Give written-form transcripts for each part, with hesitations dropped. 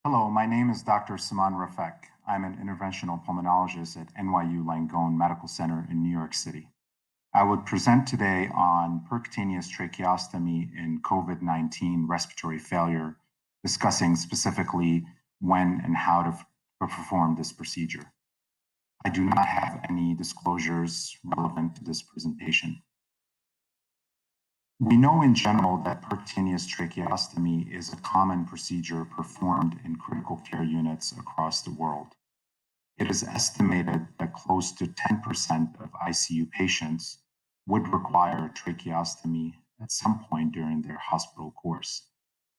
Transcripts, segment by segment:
Hello, my name is Dr. Samaan Rafeq. I'm an interventional pulmonologist at NYU Langone Medical Center in New York City. I would present today on percutaneous tracheostomy in COVID-19 respiratory failure, discussing specifically when and how to perform this procedure. I do not have any disclosures relevant to this presentation. We know in general that percutaneous tracheostomy is a common procedure performed in critical care units across the world. It is estimated that close to 10% of ICU patients would require tracheostomy at some point during their hospital course.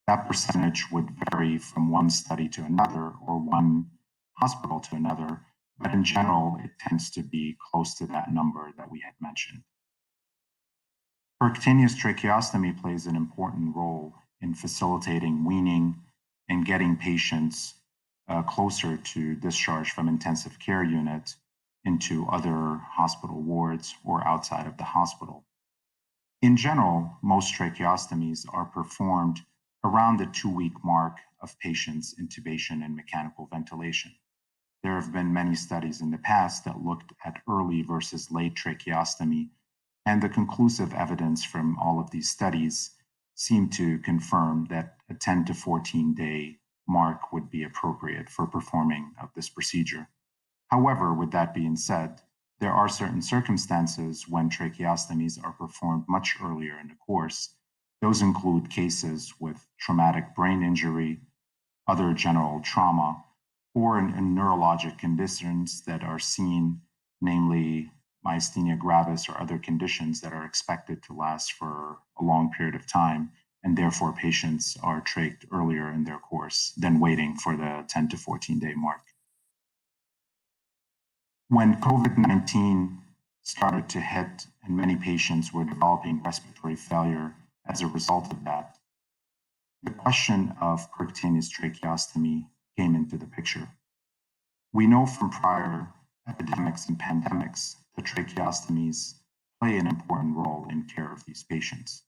That percentage would vary from one study to another or one hospital to another, but in general, it tends to be close to that number that we had mentioned. Percutaneous tracheostomy plays an important role in facilitating weaning and getting patients closer to discharge from intensive care unit into other hospital wards or outside of the hospital. In general, most tracheostomies are performed around the 2-week mark of patients' intubation and mechanical ventilation. There have been many studies in the past that looked at early versus late tracheostomy, and the conclusive evidence from all of these studies seem to confirm that a 10 to 14 day mark would be appropriate for performing of this procedure. However, with that being said, there are certain circumstances when tracheostomies are performed much earlier in the course. Those include cases with traumatic brain injury, other general trauma, or in neurologic conditions that are seen, namely myasthenia gravis or other conditions that are expected to last for a long period of time, and therefore patients are trached earlier in their course than waiting for the 10 to 14 day mark. When COVID-19 started to hit and many patients were developing respiratory failure as a result of that, the question of percutaneous tracheostomy came into the picture. We know from prior epidemics and pandemics that tracheostomies play an important role in care of these patients.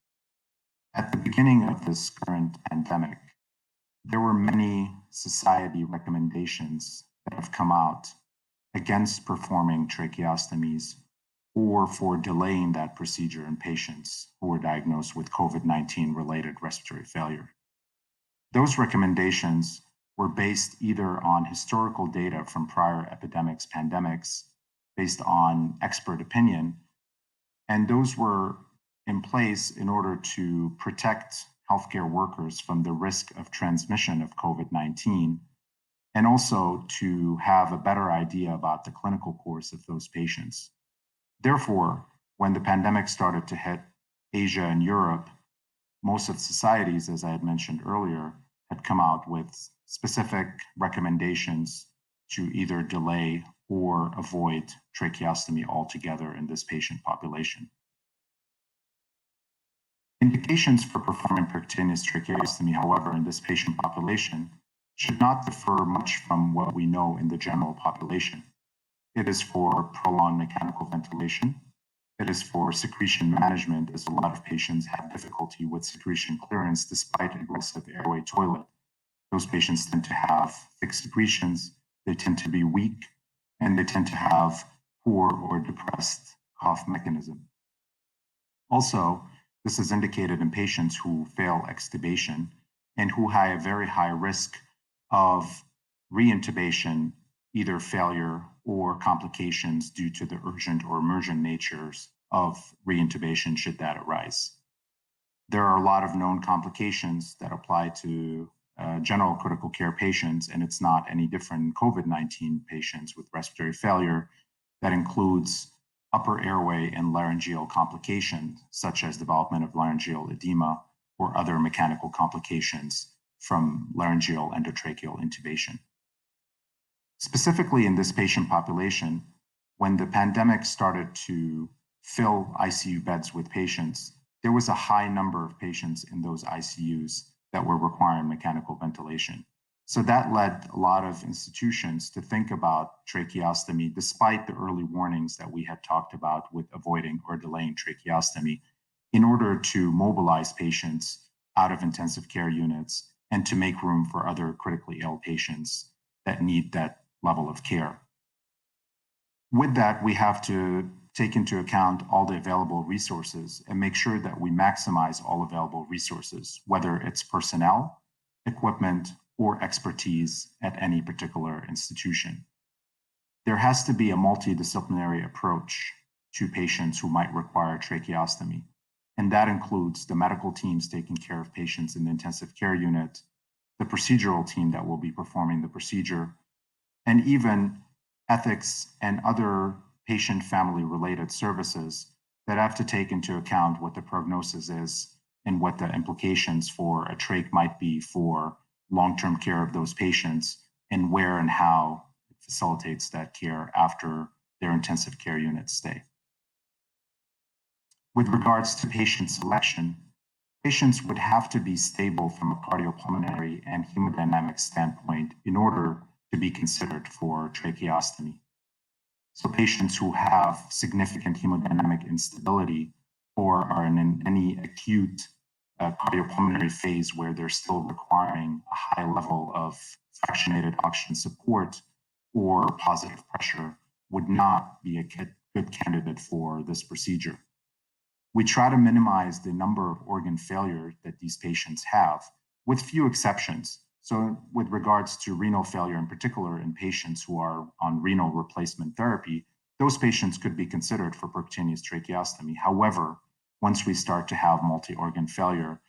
At the beginning of this current pandemic, there were many society recommendations that have come out against performing tracheostomies or for delaying that procedure in patients who were diagnosed with COVID-19 related respiratory failure. Those recommendations were based either on historical data from prior epidemics, pandemics, based on expert opinion, and those were in place in order to protect healthcare workers from the risk of transmission of COVID-19, and also to have a better idea about the clinical course of those patients. Therefore, when the pandemic started to hit Asia and Europe, most of societies, as I had mentioned earlier, had come out with specific recommendations to either delay or avoid tracheostomy altogether in this patient population. Indications for performing percutaneous tracheostomy, however, in this patient population should not differ much from what we know in the general population. It is for prolonged mechanical ventilation. It is for secretion management, as a lot of patients have difficulty with secretion clearance despite aggressive airway toilet. Those patients tend to have thick secretions, they tend to be weak, and they tend to have poor or depressed cough mechanism. Also, this is indicated in patients who fail extubation and who have a very high risk of reintubation, either failure or complications due to the urgent or emergent natures of reintubation should that arise. There are a lot of known complications that apply to general critical care patients, and it's not any different in COVID-19 patients with respiratory failure. That includes upper airway and laryngeal complications, such as development of laryngeal edema or other mechanical complications from laryngeal endotracheal intubation. Specifically in this patient population, when the pandemic started to fill ICU beds with patients, there was a high number of patients in those ICUs that were requiring mechanical ventilation. So that led a lot of institutions to think about tracheostomy, despite the early warnings that we had talked about with avoiding or delaying tracheostomy, in order to mobilize patients out of intensive care units and to make room for other critically ill patients that need that level of care. With that, we have to take into account all the available resources and make sure that we maximize all available resources, whether it's personnel, equipment, or expertise at any particular institution. There has to be a multidisciplinary approach to patients who might require tracheostomy, and that includes the medical teams taking care of patients in the intensive care unit, the procedural team that will be performing the procedure, and even ethics and other patient family related services that have to take into account what the prognosis is and what the implications for a trach might be for long-term care of those patients and where and how it facilitates that care after their intensive care unit stay. With regards to patient selection, patients would have to be stable from a cardiopulmonary and hemodynamic standpoint in order to be considered for tracheostomy. So patients who have significant hemodynamic instability or are in any acute cardiopulmonary phase where they're still requiring a high level of fractionated oxygen support or positive pressure would not be a good candidate for this procedure. We try to minimize the number of organ failure that these patients have, with few exceptions. So with regards to renal failure in particular in patients who are on renal replacement therapy, those patients could be considered for percutaneous tracheostomy. However, once we start to have multi-organ failure,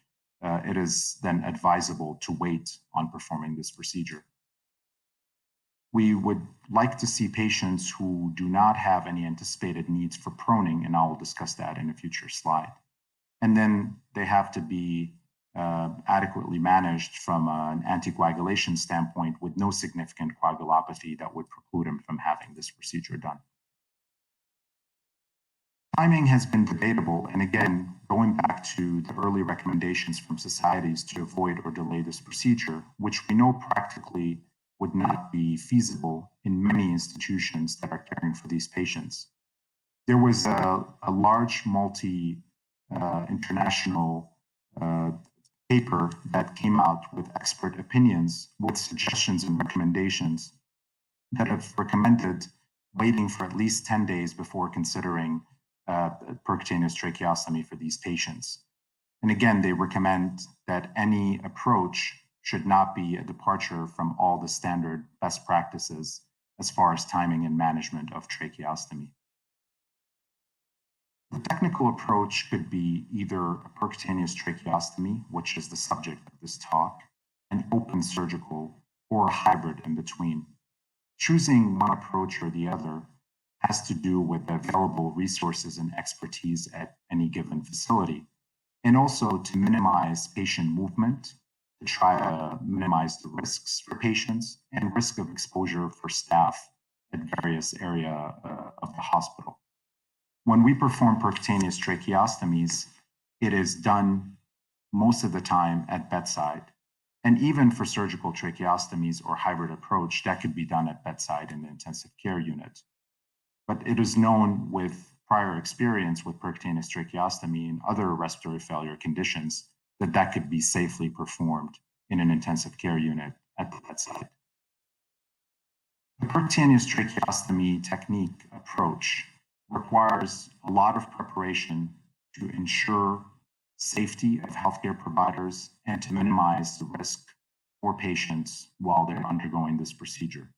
it is then advisable to wait on performing this procedure. We would like to see patients who do not have any anticipated needs for proning, and I will discuss that in a future slide. And then they have to be adequately managed from an anticoagulation standpoint with no significant coagulopathy that would preclude them from having this procedure done. Timing has been debatable, and again, going back to the early recommendations from societies to avoid or delay this procedure, which we know practically would not be feasible in many institutions that are caring for these patients. There was a large international paper that came out with expert opinions with suggestions and recommendations that have recommended waiting for at least 10 days before considering percutaneous tracheostomy for these patients. And again, they recommend that any approach should not be a departure from all the standard best practices as far as timing and management of tracheostomy. The technical approach could be either a percutaneous tracheostomy, which is the subject of this talk, an open surgical, or a hybrid in between. Choosing one approach or the other has to do with the available resources and expertise at any given facility, and also to minimize patient movement, to try to minimize the risks for patients and risk of exposure for staff at various areas of the hospital. When we perform percutaneous tracheostomies, it is done most of the time at bedside. And even for surgical tracheostomies or hybrid approach, that could be done at bedside in the intensive care unit. But it is known with prior experience with percutaneous tracheostomy and other respiratory failure conditions that could be safely performed in an intensive care unit at the bedside. The percutaneous tracheostomy technique approach requires a lot of preparation to ensure safety of healthcare providers and to minimize the risk for patients while they're undergoing this procedure.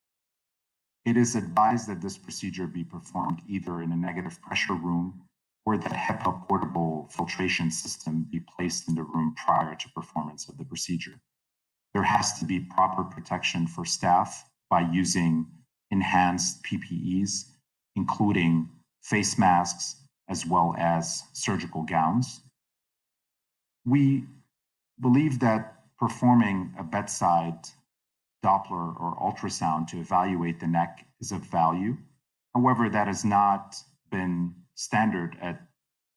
It is advised that this procedure be performed either in a negative pressure room or that HEPA portable filtration system be placed in the room prior to performance of the procedure. There has to be proper protection for staff by using enhanced PPEs, including face masks as well as surgical gowns. We believe that performing a bedside Doppler or ultrasound to evaluate the neck is of value. However, that has not been standard at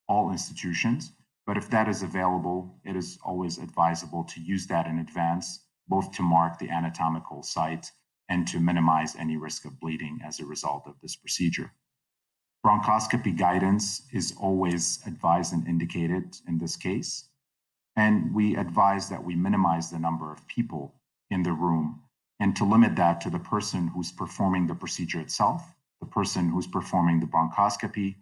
all institutions, but if that is available, it is always advisable to use that in advance, both to mark the anatomical site and to minimize any risk of bleeding as a result of this procedure. Bronchoscopy guidance is always advised and indicated in this case. And we advise that we minimize the number of people in the room and to limit that to the person who's performing the procedure itself, the person who's performing the bronchoscopy,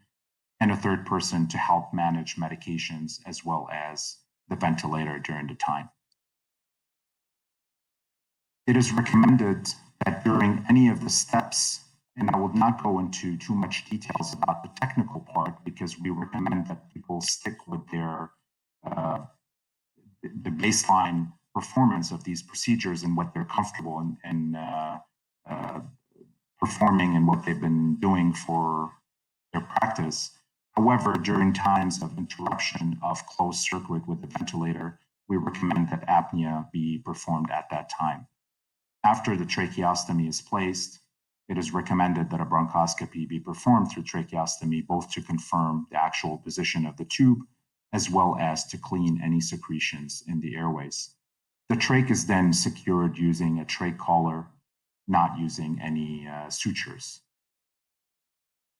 and a third person to help manage medications as well as the ventilator during the time. It is recommended that during any of the steps, and I will not go into too much details about the technical part because we recommend that people stick with their the baseline performance of these procedures and what they're comfortable in performing and what they've been doing for their practice. However, during times of interruption of closed circuit with the ventilator, we recommend that apnea be performed at that time. After the tracheostomy is placed, it is recommended that a bronchoscopy be performed through tracheostomy, both to confirm the actual position of the tube, as well as to clean any secretions in the airways. The trach is then secured using a trach collar, not using any sutures.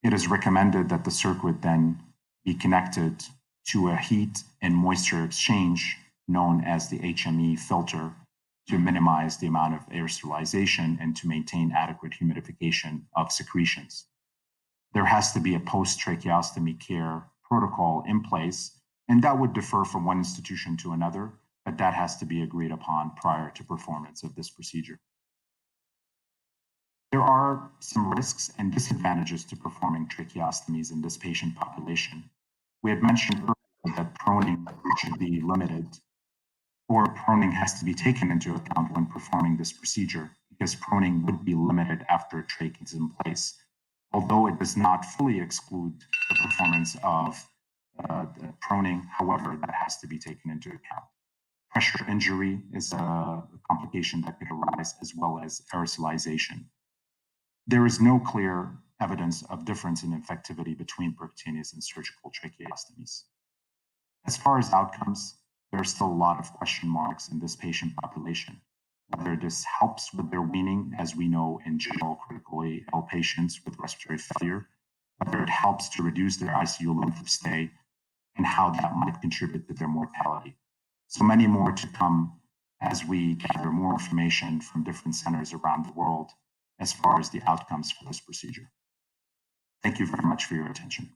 It is recommended that the circuit then be connected to a heat and moisture exchange known as the HME filter to minimize the amount of aerosolization and to maintain adequate humidification of secretions. There has to be a post-tracheostomy care protocol in place, and that would differ from one institution to another, but that has to be agreed upon prior to performance of this procedure. There are some risks and disadvantages to performing tracheostomies in this patient population. We had mentioned earlier that proning should be limited, or proning has to be taken into account when performing this procedure, because proning would be limited after a trach is in place, although it does not fully exclude the performance of the proning. However, that has to be taken into account. Pressure injury is a complication that could arise, as well as aerosolization. There is no clear evidence of difference in effectivity between percutaneous and surgical tracheostomies. As far as outcomes, there are still a lot of question marks in this patient population. Whether this helps with their weaning, as we know in general critically ill patients with respiratory failure, whether it helps to reduce their ICU length of stay, and how that might contribute to their mortality. So many more to come as we gather more information from different centers around the world as far as the outcomes for this procedure. Thank you very much for your attention.